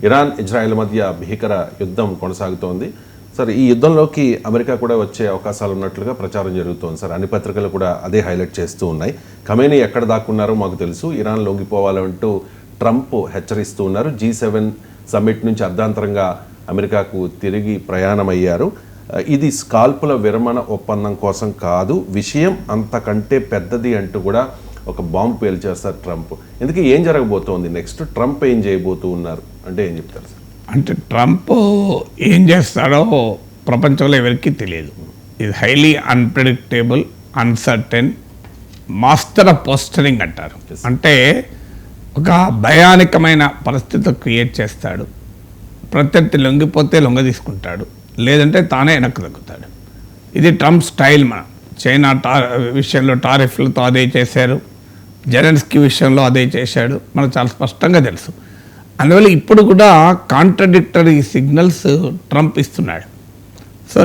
Iran Israel మధ్య భీకర యుద్ధం కొనసాగుతోంది. సార్, ఈ యుద్ధంలోకి అమెరికా కూడా వచ్చే అవకాశాలు ఉన్నట్లుగా ప్రచారం జరుగుతోంది సార్. అన్ని పత్రికలు కూడా అదే హైలైట్ చేస్తూ ఉన్నాయి. ఖమేనీ ఎక్కడ దాక్కున్నారో మాకు తెలుసు, ఇరాన్ లొంగిపోవాలంటూ ట్రంప్ హెచ్చరిస్తూ ఉన్నారు. G7 సమ్మిట్ నుంచి అర్ధాంతరంగా అమెరికాకు తిరిగి ప్రయాణమయ్యారు. ఇది స్కాల్పుల విరమణ ఒప్పందం కోసం కాదు, విషయం అంతకంటే పెద్దది అంటూ కూడా ఒక బాంబు పేల్చారు సార్ ట్రంప్. ఎందుకు ఏం జరగబోతోంది నెక్స్ట్? ట్రంప్ ఏం చేయబోతూ ఉన్నారు అంటే ఏం చెప్తారు సార్? అంటే ట్రంప్ ఏం చేస్తాడో ప్రపంచంలో ఎవరికీ తెలియదు. ఇది highly unpredictable, uncertain, master of posturing అంటారు. అంటే ఒక భయానకమైన పరిస్థితి క్రియేట్ చేస్తాడు. ప్రత్యర్థి లొంగిపోతే లొంగ తీసుకుంటాడు, లేదంటే తానే వెనక్కి తగ్గుతాడు. ఇది ట్రంప్ స్టైల్. మన చైనా విషయంలో టారిఫ్లతో అదే చేశారు, జెలెన్స్కీ విషయంలో అదే చేశాడు, మనకు చాలా స్పష్టంగా తెలుసు. అందువల్ల ఇప్పుడు కూడా కాంట్రడిక్టరీ సిగ్నల్స్ ట్రంప్ ఇస్తున్నాడు. సో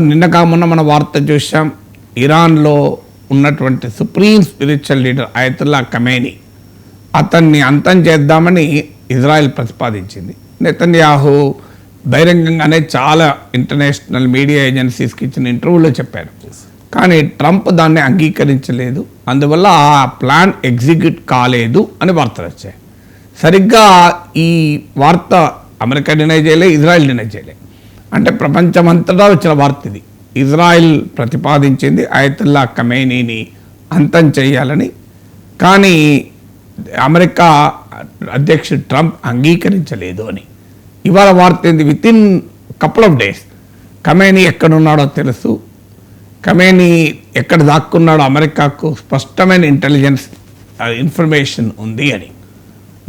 మొన్న మన వార్త చూసాం, ఇరాన్లో ఉన్నటువంటి supreme spiritual leader Ayatollah Khamenei, అతన్ని అంతం చేద్దామని ఇజ్రాయెల్ ప్రతిపాదించింది. నెతన్యాహు బహిరంగంగానే చాలా ఇంటర్నేషనల్ మీడియా ఏజెన్సీస్కి ఇచ్చిన ఇంటర్వ్యూలో చెప్పారు. కానీ ట్రంప్ దాన్ని అంగీకరించలేదు. అందువల్ల ఆ ప్లాన్ ఎగ్జిక్యూట్ కాలేదు అని వార్తలు వచ్చాయి. సరిగ్గా ఈ వార్త అమెరికా డినై చేయలే, ఇజ్రాయెల్ డినై చేయలే. అంటే ప్రపంచమంతటా వచ్చిన వార్త ఇది. ఇజ్రాయెల్ ప్రతిపాదించింది అయతుల్లా ఖమేనీని అంతం చేయాలని, కానీ అమెరికా అధ్యక్షుడు ట్రంప్ అంగీకరించలేదు అని. ఇవాళ వార్త ఏంది, within couple of days Khamenei ఎక్కడున్నాడో తెలుసు, ఖమేనీ ఎక్కడ దాక్కున్నాడో అమెరికాకు స్పష్టమైన ఇంటెలిజెన్స్ ఇన్ఫర్మేషన్ ఉంది అని.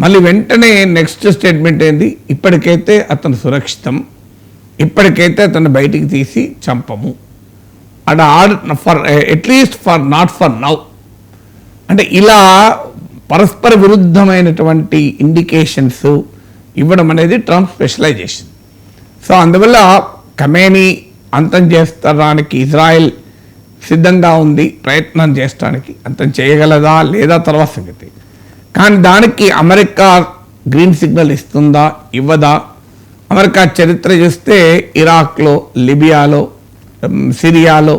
మళ్ళీ వెంటనే నెక్స్ట్ స్టేట్మెంట్ ఏంది, ఇప్పటికైతే అతను సురక్షితం, ఇప్పటికైతే అతను బయటికి తీసి చంపము and for at least not for now. అంటే ఇలా పరస్పర విరుద్ధమైనటువంటి ఇండికేషన్స్ ఇవ్వడం అనేది ట్రంప్ స్పెషలైజేషన్. సో అందువల్ల ఖమేనీ అంతం చేస్తానికి ఇజ్రాయెల్ సిద్ధంగా ఉంది, ప్రయత్నం చేయడానికి. అంతం చేయగలదా లేదా తర్వాత సంగతి. కానీ దానికి అమెరికా గ్రీన్ సిగ్నల్ ఇస్తుందా ఇవ్వదా? అమెరికా చరిత్ర చూస్తే ఇరాక్లో, లిబియాలో, సిరియాలో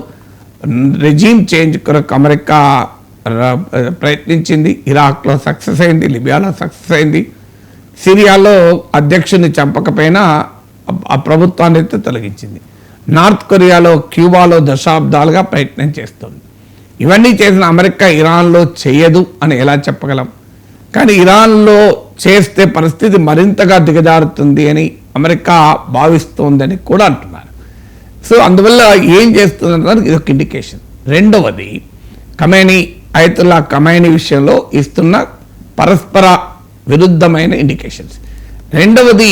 రెజీమ్ చేంజ్ కొరకు అమెరికా ప్రయత్నించింది. ఇరాక్లో సక్సెస్ అయింది, లిబియాలో సక్సెస్ అయింది. సిరియాలో అధ్యక్షుడిని చంపకపోయినా ఆ ప్రభుత్వాన్ని అయితే తొలగించింది. నార్త్ కొరియాలో, క్యూబాలో దశాబ్దాలుగా ప్రయత్నం చేస్తుంది. ఇవన్నీ చేసిన అమెరికా ఇరాన్లో చేయదు అని ఎలా చెప్పగలం? కానీ ఇరాన్లో చేస్తే పరిస్థితి మరింతగా దిగజారుతుంది అని అమెరికా భావిస్తోందని కూడా అంటున్నారు. సో అందువల్ల ఏం చేస్తుందంటే ఇది ఒక ఇండికేషన్. రెండవది, అయతుల్లా ఖమేనీ విషయంలో ఇస్తున్న పరస్పర విరుద్ధమైన ఇండికేషన్స్. రెండవది,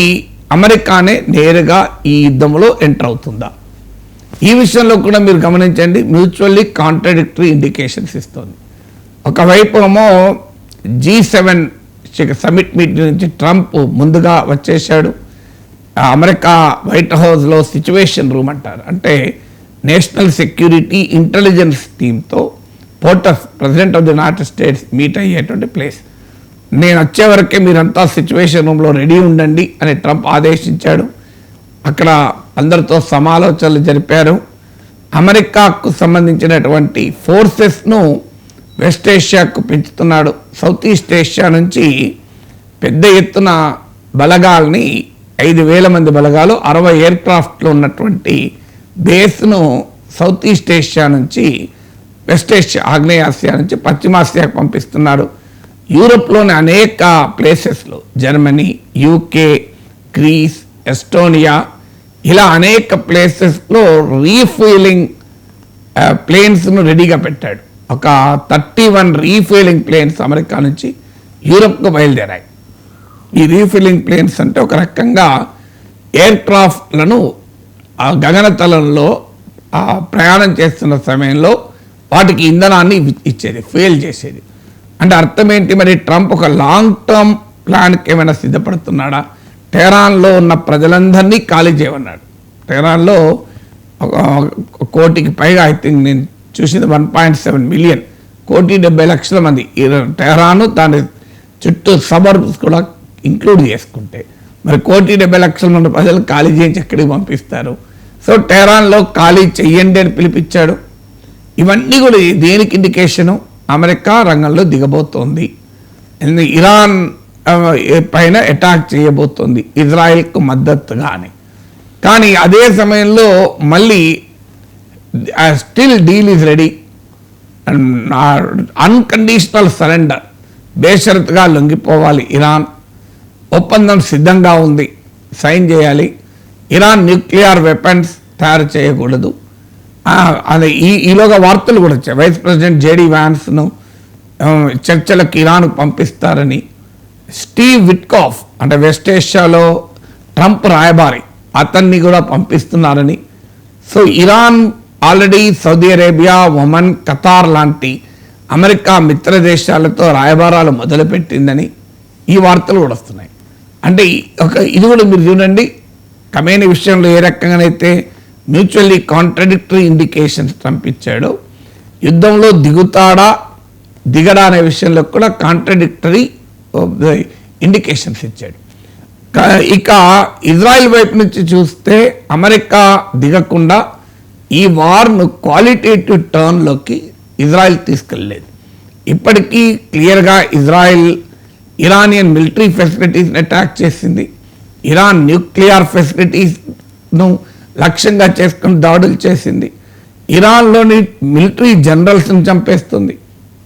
అమెరికానే నేరుగా ఈ యుద్ధంలో ఎంటర్ అవుతుందా? ఈ విషయంలో కూడా మీరు గమనించండి, మ్యూచువల్లీ కాంట్రడిక్టరీ ఇండికేషన్స్ ఇస్తుంది. ఒకవైపు ఏమో G7 సమిట్ మీటింగ్ నుంచి ట్రంప్ ముందుగా వచ్చేసాడు. అమెరికా వైట్ హౌస్లో సిచ్యువేషన్ రూమ్ అంటారు, అంటే నేషనల్ సెక్యూరిటీ ఇంటెలిజెన్స్ టీమ్తో POTUS president of the United States meet అయ్యేటువంటి ప్లేస్. నేను వచ్చే వరకే మీరంతా సిచ్యువేషన్ రూమ్లో రెడీ ఉండండి అని ట్రంప్ ఆదేశించాడు. అక్కడ అందరితో సమాలోచనలు జరిపారు. అమెరికాకు సంబంధించినటువంటి ఫోర్సెస్ను వెస్ట్ ఏషియాకు పెంచుతున్నాడు. సౌత్ ఈస్ట్ ఏషియా నుంచి పెద్ద ఎత్తున బలగాల్ని 5,000 మంది బలగాలు 60 ఎయిర్క్రాఫ్ట్లు ఉన్నటువంటి బేస్ను సౌత్ ఈస్ట్ ఏషియా నుంచి వెస్ట్ ఏషియా, ఆగ్నేయాసియా నుంచి పశ్చిమాసియాకు పంపిస్తున్నాడు. యూరోప్లోని అనేక ప్లేసెస్లో జర్మనీ, UK, గ్రీస్, ఎస్టోనియా ఇలా అనేక ప్లేసెస్లో రీఫ్యూయలింగ్ ప్లేన్స్ను రెడీగా పెట్టాడు. ఒక 31 రీఫ్యూయలింగ్ ప్లేన్స్ అమెరికా నుంచి యూరోప్కు బయలుదేరాయి. ఈ రీఫ్యూయలింగ్ ప్లేన్స్ అంటే ఒక రకంగా ఎయిర్క్రాఫ్ట్లను గగనతలంలో ప్రయాణం చేస్తున్న సమయంలో వాటికి ఇంధనాన్ని ఇచ్చేది, ఫెయిల్ చేసేది. అంటే అర్థం ఏంటి? మరి ట్రంప్ ఒక లాంగ్ టర్మ్ ప్లాన్కి ఏమైనా సిద్ధపడుతున్నాడా? టెహరాన్లో ఉన్న ప్రజలందరినీ ఖాళీ చేయమన్నాడు. టెహరాన్లో 1 కోటికి పైగా, ఐ థింక్ నేను చూసింది 1.7 మిలియన్, 1,70,00,000 మంది. టెహరాను దాని చుట్టూ సబర్బ్స్ కూడా ఇంక్లూడ్ చేసుకుంటే మరి 1,70,00,000 మంది ప్రజలు ఖాళీ చేయించి ఎక్కడికి పంపిస్తారు? సో టెహరాన్లో ఖాళీ చెయ్యండి అని పిలిపించాడు. ఇవన్నీ కూడా దేనికి ఇండికేషను? అమెరికా రంగంలో దిగబోతోంది, ఇరాన్ పైన అటాక్ చేయబోతోంది ఇజ్రాయెల్కు మద్దతుగా అని. కానీ అదే సమయంలో మళ్ళీ still deal is ready, unconditional surrender, బేషరతుగా లొంగిపోవాలి ఇరాన్, ఒప్పందం సిద్ధంగా ఉంది, సైన్ చేయాలి, ఇరాన్ న్యూక్లియర్ వెపన్స్ తయారు చేయకూడదు. అది ఈలోగా వార్తలు కూడా వచ్చాయి, వైస్ ప్రెసిడెంట్ జేడీ వ్యాన్స్ను చర్చలకు ఇరాన్ పంపిస్తారని. స్టీవ్ విట్కాఫ్ అంటే వెస్ట్ ఏషియాలో ట్రంప్ రాయబారి, అతన్ని కూడా పంపిస్తున్నారని. So Iran already Saudi Arabia, Oman, Qatar లాంటి అమెరికా మిత్ర దేశాలతో రాయబారాలు మొదలుపెట్టిందని ఈ వార్తలు కూడా వస్తున్నాయి. అంటే ఇది కూడా మీరు చూడండి, ఖమేనీ విషయంలో ఏ రకంగానైతే మ్యూచువల్లీ కాంట్రడిక్టరీ ఇండికేషన్స్ పంపించాడో, యుద్ధంలో దిగుతాడా దిగడా అనే విషయంలో కూడా కాంట్రడిక్టరీ ఇండికేషన్స్ ఇచ్చాడు. ఇక ఇజ్రాయెల్ వైపు నుంచి చూస్తే అమెరికా దిగకుండా ఈ వార్ను క్వాలిటేటివ్ టర్న్లోకి ఇజ్రాయెల్ తీసుకెళ్ళలేదు. ఇప్పటికీ క్లియర్గా ఇజ్రాయెల్ ఇరానియన్ మిలిటరీ ఫెసిలిటీస్ని అటాక్ చేసింది, ఇరాన్ న్యూక్లియర్ ఫెసిలిటీస్ను లక్ష్యంగా చేసుకుని దాడులు చేసింది, ఇరాన్లోని మిలిటరీ జనరల్స్ని చంపేస్తుంది.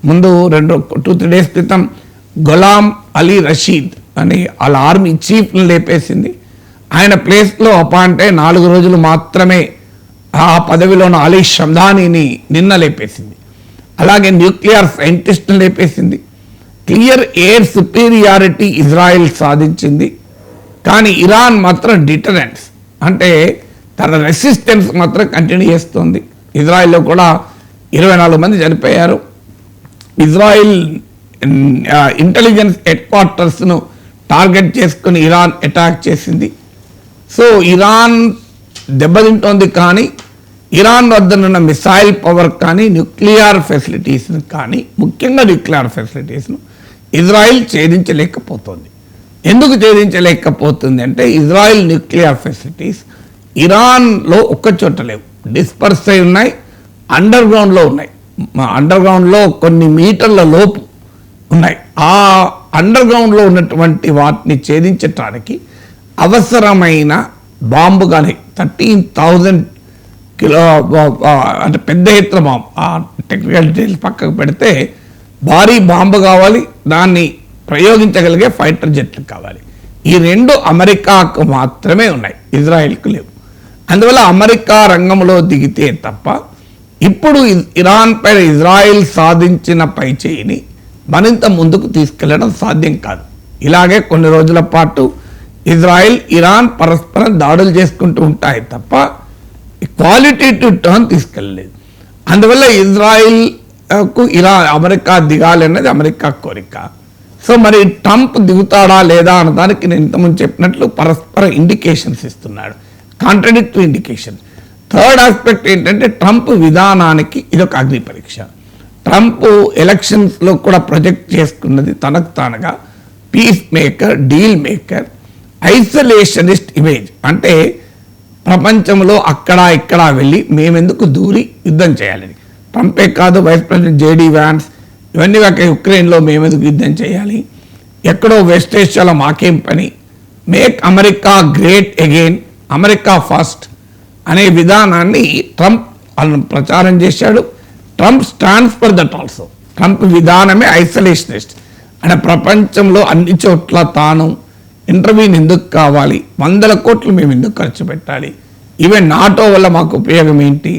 ముందు 2-3 డేస్ క్రితం గులాం అలీ రషీద్ అని వాళ్ళ ఆర్మీ చీఫ్ని లేపేసింది. ఆయన ప్లేస్లో అపాయింట్ అయి 4 రోజులు మాత్రమే ఆ పదవిలోని అలీ షమ్దానీని నిన్న లేపేసింది. అలాగే న్యూక్లియర్ సైంటిస్ట్ని లేపేసింది. క్లియర్ ఎయిర్ సుపీరియారిటీ ఇజ్రాయెల్ సాధించింది. కానీ ఇరాన్ మాత్రం డిటరెన్స్ అంటే తన రెసిస్టెన్స్ మాత్రం కంటిన్యూ చేస్తుంది. ఇజ్రాయెల్లో కూడా 24 మంది చనిపోయారు. ఇజ్రాయెల్ ఇంటెలిజెన్స్ హెడ్ క్వార్టర్స్ను టార్గెట్ చేసుకుని ఇరాన్ అటాక్ చేసింది. సో ఇరాన్ దెబ్బతింటోంది, కానీ ఇరాన్ వద్దనున్న మిసైల్ పవర్ కానీ న్యూక్లియర్ ఫెసిలిటీస్ను కానీ ముఖ్యంగా న్యూక్లియర్ ఫెసిలిటీస్ను ఇజ్రాయెల్ ఛేదించలేకపోతుంది. ఎందుకు ఛేదించలేకపోతుంది అంటే ఇజ్రాయెల్ న్యూక్లియర్ ఫెసిలిటీస్ ఇరాన్లో ఒక్కచోట లేవు, డిస్పర్స్ అయి ఉన్నాయి, అండర్ గ్రౌండ్లో ఉన్నాయి. అండర్ గ్రౌండ్లో కొన్ని మీటర్ల లోపు ఉన్నాయి. ఆ అండర్ గ్రౌండ్లో ఉన్నటువంటి వాటిని ఛేదించటానికి అవసరమైన బాంబు కానీ 13,000 కిలో అంటే పెద్ద ఎత్తున బాంబు, ఆ టెక్నికల్ డీటెయిల్స్ పక్కకు పెడితే భారీ బాంబు కావాలి, దాన్ని ప్రయోగించగలిగే ఫైటర్ జెట్లు కావాలి. ఈ 2 అమెరికాకు మాత్రమే ఉన్నాయి, ఇజ్రాయెల్కు లేవు. అందువల్ల అమెరికా రంగంలో దిగితే తప్ప ఇప్పుడు ఇరాన్ పైన ఇజ్రాయెల్ సాధించిన పైచేయిని మరింత ముందుకు తీసుకెళ్లడం సాధ్యం కాదు. ఇలాగే కొన్ని రోజుల పాటు ఇజ్రాయెల్ ఇరాన్ పరస్పరం దాడులు చేసుకుంటూ ఉంటాయి తప్ప క్వాలిటేటివ్ టర్న్ తీసుకెళ్ళలేదు. అందువల్ల ఇజ్రాయెల్కు అమెరికా దిగాలి అన్నది అమెరికా కోరిక. సో మరి ట్రంప్ దిగుతాడా లేదా అన్నదానికి నేను ఇంతకుముందు చెప్పినట్లు పరస్పర ఇండికేషన్స్ ఇస్తున్నాడు, కాంట్రడిక్టరీ ఇండికేషన్. థర్డ్ ఆస్పెక్ట్ ఏంటంటే ట్రంప్ విధానానికి ఇదొక అగ్ని పరీక్ష. ట్రంప్ ఎలక్షన్స్లో కూడా ప్రొజెక్ట్ చేసుకున్నది తనకు తానుగా peace maker, deal maker, isolationist image. అంటే ప్రపంచంలో అక్కడ ఇక్కడ వెళ్ళి మేమెందుకు దూరి యుద్ధం చేయాలని. ట్రంపే కాదు, వైస్ ప్రెసిడెంట్ జేడీ వ్యాన్స్ ఇవన్నీ యుక్రెయిన్లో మేమెందుకు యుద్ధం చేయాలి, ఎక్కడో వెస్ట్ ఏషియాలో మాకేం పని, make America great again, America first అనే విధానాన్ని ట్రంప్ ప్రచారం చేశాడు. Trump stands for that also. Trump విధానమే ఐసోలేషనిస్ట్ అంటే ప్రపంచంలో అన్ని చోట్ల తాను ఇంటర్వ్యూని ఎందుకు కావాలి, 100 కోట్లు మేము ఎందుకు ఖర్చు పెట్టాలి, ఈవెన్ నాటో వల్ల మాకు ఉపయోగం ఏంటి,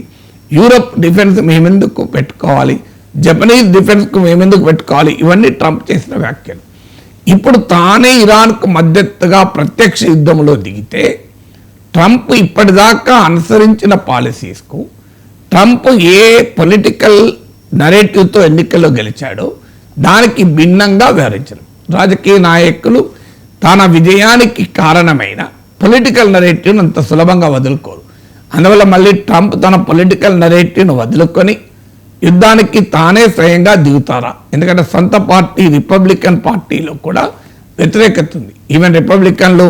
యూరప్ డిఫెన్స్ మేమెందుకు పెట్టుకోవాలి, జపనీస్ డిఫెన్స్కు మేమెందుకు పెట్టుకోవాలి, ఇవన్నీ ట్రంప్ చేసిన వ్యాఖ్యలు. ఇప్పుడు తానే ఇరాన్కు మద్దతుగా ప్రత్యక్ష యుద్ధంలో దిగితే ట్రంప్ ఇప్పటిదాకా అనుసరించిన పాలసీస్కు, ట్రంప్ ఏ పొలిటికల్ నరేటివ్తో ఎన్నికల్లో గెలిచాడో దానికి భిన్నంగా వ్యవహరించరు. రాజకీయ నాయకులు తన విజయానికి కారణమైన పొలిటికల్ నరేటివ్ను అంత సులభంగా వదులుకోరు. అందువల్ల మళ్ళీ ట్రంప్ తన పొలిటికల్ నరేటివ్ను వదులుకొని యుద్ధానికి తానే స్వయంగా దిగుతారా? ఎందుకంటే సొంత పార్టీ రిపబ్లికన్ పార్టీలో కూడా వ్యతిరేకత ఉంది. ఈవెన్ రిపబ్లికన్లు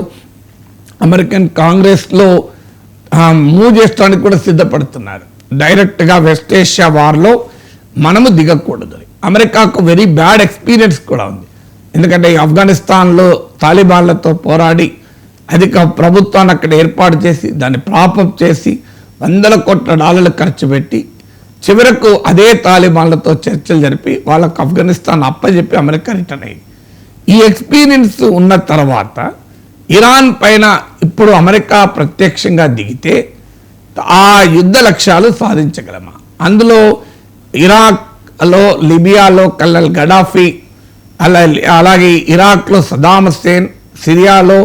అమెరికన్ కాంగ్రెస్లో మూవ్ చేయడానికి కూడా సిద్ధపడుతున్నారు. డైరెక్ట్గా వెస్ట్ ఏషియా వార్లో మనము దిగకూడదు. అమెరికాకు వెరీ బ్యాడ్ ఎక్స్పీరియన్స్ కూడా ఉంది. ఎందుకంటే ఆఫ్ఘనిస్తాన్లో తాలిబాన్లతో పోరాడి అధిక ప్రభుత్వాన్ని అక్కడ ఏర్పాటు చేసి దాన్ని ప్రాపప్ చేసి $100 కోట్ల ఖర్చు పెట్టి చివరకు అదే తాలిబాన్లతో చర్చలు జరిపి వాళ్ళకు ఆఫ్ఘనిస్తాన్ అప్పచెప్పి అమెరికా రిటర్న్ అయింది. ఈ ఎక్స్పీరియన్స్ ఉన్న తర్వాత ఇరాన్ పైన ఇప్పుడు అమెరికా ప్రత్యక్షంగా దిగితే ఆ యుద్ధ లక్ష్యాలు సాధించగలమా? అందులో ఇరాక్లో, లిబియాలో కల్నల్ గడాఫీ, అలాగే ఇరాక్లో సదాం హుస్సేన్, సిరియాలో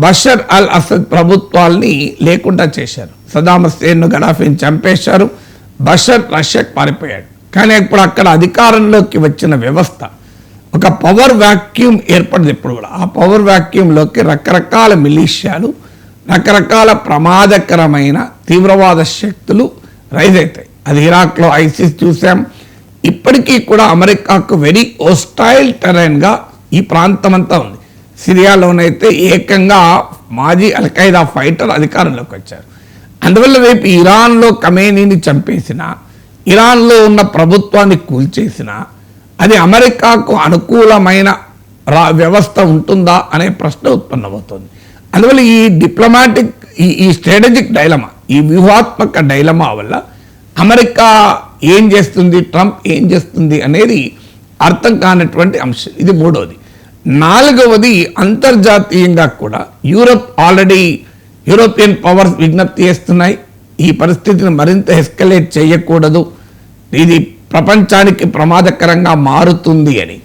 బషర్ అల్ అసద్ ప్రభుత్వాల్ని లేకుండా చేశారు. సదాం హుస్సేన్ను, గడాఫీని చంపేశారు. బషర్ రష్యాకు పారిపోయాడు. కానీ ఇప్పుడు అక్కడ అధికారంలోకి వచ్చిన వ్యవస్థ ఒక పవర్ వ్యాక్యూమ్ ఏర్పడింది. ఇప్పుడు కూడా ఆ పవర్ వ్యాక్యూమ్లోకి రకరకాల మిలీషియాలు, రకరకాల ప్రమాదకరమైన తీవ్రవాద శక్తులు రైజ్ అవుతాయి. అది ఇరాక్లో ఐసిస్ చూసాం. ఇప్పటికీ కూడా అమెరికాకు వెరీ హోస్టైల్ టెరైన్గా ఈ ప్రాంతం అంతా ఉంది. సిరియాలోనైతే ఏకంగా మాజీ అల్ఖైదా ఫైటర్ అధికారంలోకి వచ్చారు. అందువల్ల రేపు ఇరాన్లో ఖమేనీని చంపేసిన, ఇరాన్లో ఉన్న ప్రభుత్వాన్ని కూల్చేసిన అది అమెరికాకు అనుకూలమైన వ్యవస్థ ఉంటుందా అనే ప్రశ్న ఉత్పన్నమవుతుంది. అందువల్ల ఈ డిప్లొమాటిక్ ఈ స్ట్రాటజిక్ డైలమా, ఈ వ్యూహాత్మక డైలమా వల్ల అమెరికా ఏం చేస్తుంది, ట్రంప్ ఏం చేస్తుంది అనేది అర్థం కానటువంటి అంశం. ఇది మూడవది. నాలుగవది, అంతర్జాతీయంగా కూడా యూరోపియన్ పవర్స్ విజ్ఞప్తి చేస్తున్నాయి. ఈ పరిస్థితిని మరింత ఎస్కలేట్ చేయకూడదు, ఇది ప్రపంచానికి ప్రమాదకరంగా మారుతుంది అని.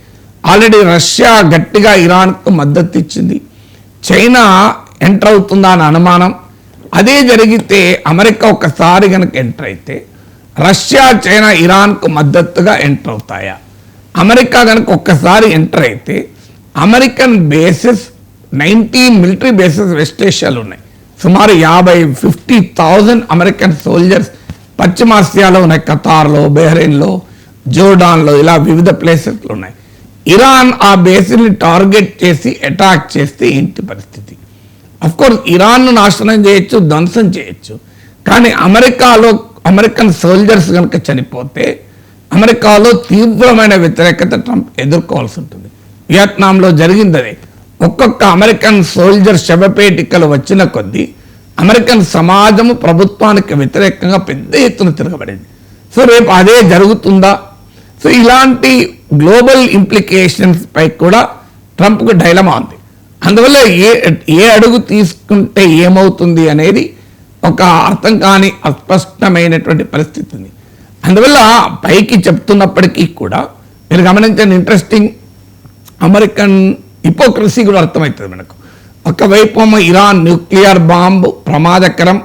ఆల్రెడీ రష్యా గట్టిగా ఇరాన్కు మద్దతు ఇచ్చింది. చైనా ఎంటర్ అవుతుందా అని అనుమానం. అదే జరిగితే అమెరికా ఒకసారి కనుక ఎంటర్ అయితే రష్యా, చైనా ఇరాన్కు మద్దతుగా ఎంటర్ అవుతాయా? అమెరికా కనుక ఒక్కసారి ఎంటర్ అయితే American bases 90 military bases west ఏషియాలో ఉన్నాయి. సుమారు 50,000 అమెరికన్ సోల్జర్స్ పశ్చిమాసియాలో ఉన్నాయి. ఖతార్లో, బెహ్రెయిన్లో, జోర్డాన్లో, ఇలా వివిధ ప్లేసెస్లో ఉన్నాయి. ఇరాన్ ఆ బేస్ని టార్గెట్ చేసి అటాక్ చేస్తే ఏంటి పరిస్థితి? అఫ్కోర్స్ ఇరాన్ను నాశనం చేయొచ్చు, ధ్వంసం చేయొచ్చు. కానీ అమెరికన్ సోల్జర్స్ కనుక చనిపోతే అమెరికాలో తీవ్రమైన వ్యతిరేకత ట్రంప్ ఎదుర్కోవాల్సి ఉంటుంది. వియత్నాంలో జరిగిందని ఒక్కొక్క అమెరికన్ సోల్జర్ శవపేటికలు వచ్చిన కొద్దీ అమెరికన్ సమాజము ప్రభుత్వానికి వ్యతిరేకంగా పెద్ద ఎత్తున తిరగబడింది. సో రేపు అదే జరుగుతుందా? సో ఇలాంటి గ్లోబల్ ఇంప్లికేషన్స్ పై కూడా ట్రంప్కు డైలమా ఉంది. అందువల్ల ఏ అడుగు తీసుకుంటే ఏమవుతుంది అనేది ఒక అర్థం కాని అస్పష్టమైనటువంటి పరిస్థితి ఉంది. అందువల్ల పైకి చెప్తున్నప్పటికీ కూడా మీరు గమనించండి, ఇంట్రెస్టింగ్ అమెరికన్ హిపోక్రసీ కూడా అర్థమవుతుంది మనకు. ఒకవైపు ఇరాన్ న్యూక్లియర్ బాంబు ప్రమాదకరం,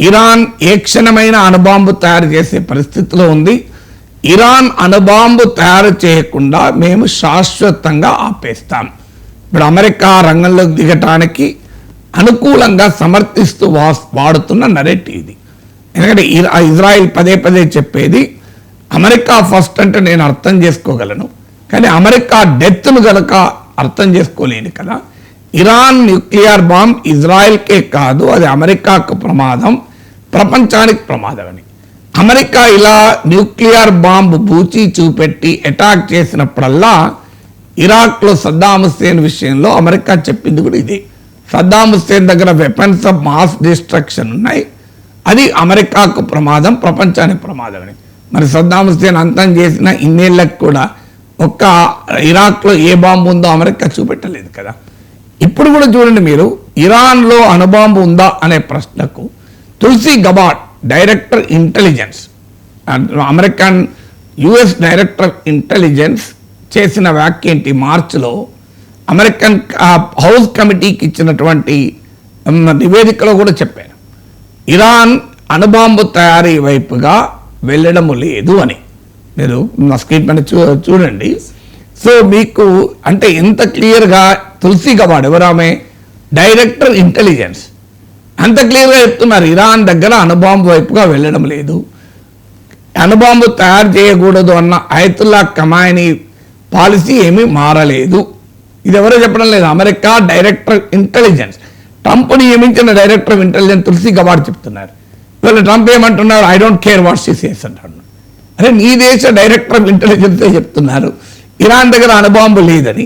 ఇరాన్ ఏ క్షణమైన అణుబాంబు తయారు చేసే పరిస్థితిలో ఉంది. ఇరాన్ అణుబాంబు తయారు చేయకుండా మేము శాశ్వతంగా ఆపేస్తాం. ఇప్పుడు అమెరికా రంగంలోకి దిగటానికి అనుకూలంగా సమర్థిస్తూ వాడుతున్న నరేటివ్ ఇది. ఎందుకంటే ఇజ్రాయిల్ పదే పదే చెప్పేది అమెరికా ఫస్ట్ అంటే నేను అర్థం చేసుకోగలను, కానీ అమెరికా డెత్ను గనక అర్థం చేసుకోలేను కదా. ఇరాన్ న్యూక్లియర్ బాంబ్ ఇజ్రాయెల్కే కాదు, అది అమెరికాకు ప్రమాదం, ప్రపంచానికి ప్రమాదం అని. అమెరికా ఇలా న్యూక్లియర్ బాంబు బూచి చూపెట్టి అటాక్ చేసినప్పుడల్లా ఇరాక్లో సద్దాం హుస్సేన్ విషయంలో అమెరికా చెప్పింది కూడా ఇదే. సద్దాం హుస్సేన్ దగ్గర వెపన్స్ ఆఫ్ మాస్ డిస్ట్రక్షన్ ఉన్నాయి, అది అమెరికాకు ప్రమాదం, ప్రపంచానికి ప్రమాదం అని. మరి సద్దాం హుస్సేన్ అంతం చేసిన ఇన్నేళ్లకు కూడా ఒక్క ఇరాక్లో ఏ బాంబు ఉందో అమెరికా చూపెట్టలేదు కదా. ఇప్పుడు కూడా చూడండి మీరు, ఇరాన్లో అణుబాంబు ఉందా అనే ప్రశ్నకు Tulsi Gabbard, director intelligence, American US director intelligence చేసిన వ్యాఖ్య ఏంటి? మార్చిలో అమెరికన్ హౌస్ కమిటీకి ఇచ్చినటువంటి నివేదికలో కూడా చెప్పారు, ఇరాన్ అణుబాంబు తయారీ వైపుగా వెళ్ళడము లేదు అని. మీరు నా స్క్రీన్ పైన చూడండి. సో మీకు అంటే ఎంత క్లియర్గా తులసి గబార్డ్, ఎవరామె డైరెక్టర్ ఇంటెలిజెన్స్, అంత క్లియర్గా చెప్తున్నారు ఇరాన్ దగ్గర అణుబాంబు వైపుగా వెళ్ళడం లేదు, అణుబాంబు తయారు చేయకూడదు అన్న అయతుల్లా ఖమైనీ పాలసీ ఏమీ మారలేదు. ఇది ఎవరో చెప్పడం లేదు, అమెరికా డైరెక్టర్ ఇంటెలిజెన్స్. ట్రంప్ నియమించిన డైరెక్టర్ ఆఫ్ ఇంటెలిజెన్స్ తులసి గవాడ్ చెప్తున్నారు. ఇవాళ ట్రంప్ ఏమంటున్నారు, I don't care what she says అంటున్నారు. అరే నీ దేశ డైరెక్టర్ ఆఫ్ ఇంటెలిజెన్సే చెప్తున్నారు ఇరాన్ దగ్గర అణుబాంబు లేదని.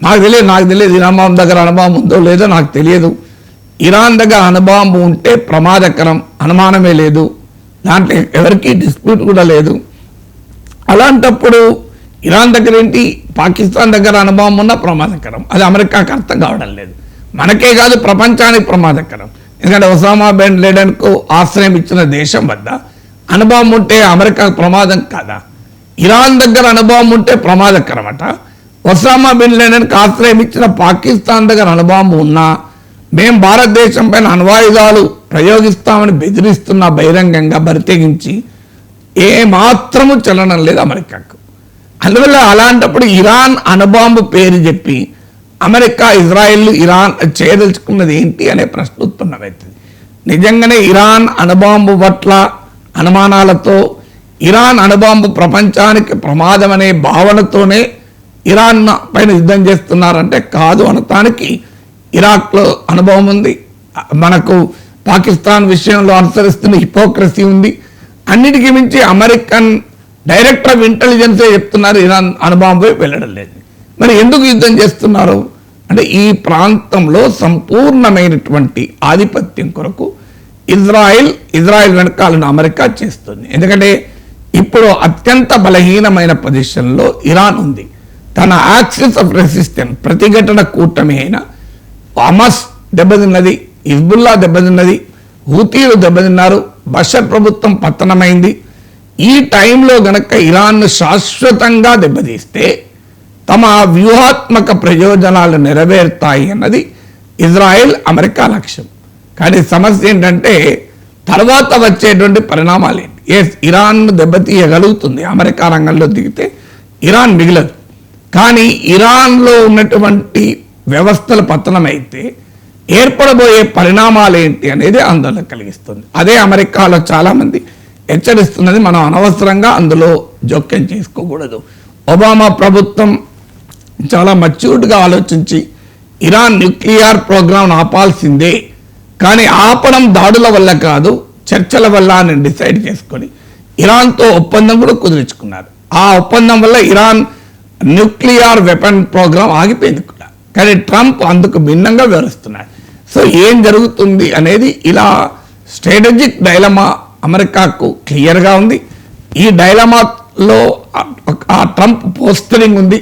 నాకు తెలియదు ఇరాన్ బాంబు దగ్గర అణుబాంబు ఉందో లేదో నాకు తెలియదు. ఇరాన్ దగ్గర అణుబాంబు ఉంటే ప్రమాదకరం, అనుమానమే లేదు, దాంట్లో ఎవరికి డిస్ప్యూట్ కూడా లేదు. అలాంటప్పుడు ఇరాన్ దగ్గర ఏంటి, పాకిస్తాన్ దగ్గర అణుబాంబు ఉన్న ప్రమాదకరం, అది అమెరికాకి అర్థం కావడం లేదు. మనకే కాదు ప్రపంచానికి ప్రమాదకరం. ఎందుకంటే ఒసామా బిన్ లేడెన్కు ఆశ్రయం ఇచ్చిన దేశం వద్ద అణుబాంబు ఉంటే అమెరికాకు ప్రమాదం కాదా? ఇరాన్ దగ్గర అణుబాంబు ఉంటే ప్రమాదకరమట. ఒసామా బిన్ లేడెన్కు ఆశ్రయం ఇచ్చిన పాకిస్తాన్ దగ్గర అణుబాంబు ఉన్నా మేము భారతదేశం పైన అణ్వాయుధాలు ప్రయోగిస్తామని బెదిరిస్తున్న బహిరంగంగా బరితెగించి ఏ మాత్రము చలనం లేదు అమెరికాకు. అందువల్ల అలాంటప్పుడు ఇరాన్ అణుబాంబు పేరు చెప్పి అమెరికా ఇజ్రాయెల్ ఇరాన్ చేయదలుచుకున్నది ఏంటి అనే ప్రశ్న ఉత్పన్నమవుతుంది. నిజంగానే ఇరాన్ అణుబాంబు పట్ల అనుమానాలతో, ఇరాన్ అణుబాంబు ప్రపంచానికి ప్రమాదం అనే భావనతోనే ఇరాన్ పైన యుద్ధం చేస్తున్నారంటే కాదు అనటానికి ఇరాక్లో అనుభవం ఉంది, మనకు పాకిస్తాన్ విషయంలో అనుసరిస్తున్న హిపోక్రసీ ఉంది. అన్నిటికీ మించి అమెరికన్ డైరెక్టర్ ఆఫ్ ఇంటెలిజెన్సే చెప్తున్నారు ఇరాన్ అణుబాంబు వెళ్ళడం లేదు. మరి ఎందుకు యుద్ధం చేస్తున్నారు అంటే ఈ ప్రాంతంలో సంపూర్ణమైనటువంటి ఆధిపత్యం కొరకు ఇజ్రాయెల్ వెనకాలను అమెరికా చేస్తుంది. ఎందుకంటే ఇప్పుడు అత్యంత బలహీనమైన పొజిషన్లో ఇరాన్ ఉంది. తన యాక్సిస్ ఆఫ్ రెసిస్టెన్స్ ప్రతిఘటన కూటమి అయిన హమాస్ దెబ్బతిన్నది, హిజ్బుల్లా దెబ్బతిన్నది, హూతీలు దెబ్బతిన్నారు, బషర్ ప్రభుత్వం పతనమైంది. ఈ టైంలో గనక ఇరాన్ను శాశ్వతంగా దెబ్బతీస్తే తమ వ్యూహాత్మక ప్రయోజనాలు నెరవేరుతాయి అన్నది ఇజ్రాయెల్ అమెరికా లక్ష్యం. కానీ సమస్య ఏంటంటే తర్వాత వచ్చేటువంటి పరిణామాలు ఏంటి? ఇరాన్ను దెబ్బతీయగలుగుతుంది అమెరికా రంగంలో దిగితే, ఇరాన్ మిగలదు. కానీ ఇరాన్లో ఉన్నటువంటి వ్యవస్థల పతనమైతే ఏర్పడబోయే పరిణామాలు ఏంటి అనేది ఆందోళన కలిగిస్తుంది. అదే అమెరికాలో చాలామంది హెచ్చరిస్తున్నది, మనం అనవసరంగా అందులో జోక్యం చేసుకోకూడదు. ఒబామా ప్రభుత్వం చాలా మచ్యూర్డ్గా ఆలోచించి ఇరాన్ న్యూక్లియర్ ప్రోగ్రామ్ ఆపాల్సిందే, కానీ ఆపడం దాడుల వల్ల కాదు చర్చల వల్ల అని డిసైడ్ చేసుకొని ఇరాన్తో ఒప్పందం కూడా కుదుర్చుకున్నారు. ఆ ఒప్పందం వల్ల ఇరాన్ న్యూక్లియర్ వెపన్ ప్రోగ్రామ్ ఆగిపోయింది కూడా. కానీ ట్రంప్ అందుకు భిన్నంగా వివరిస్తున్నారు. సో ఏం జరుగుతుంది అనేది ఇలా స్ట్రాటజిక్ డైలమా అమెరికాకు క్లియర్గా ఉంది. ఈ డైలమాలో ఆ ట్రంప్ పోస్టరింగ్ ఉంది.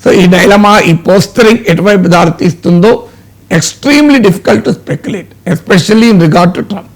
సో ఈ డైలమా, ఈ పోస్టరింగ్ ఎటువైపు దారి తీస్తుందో extremely difficult to speculate, especially in regard to Trump.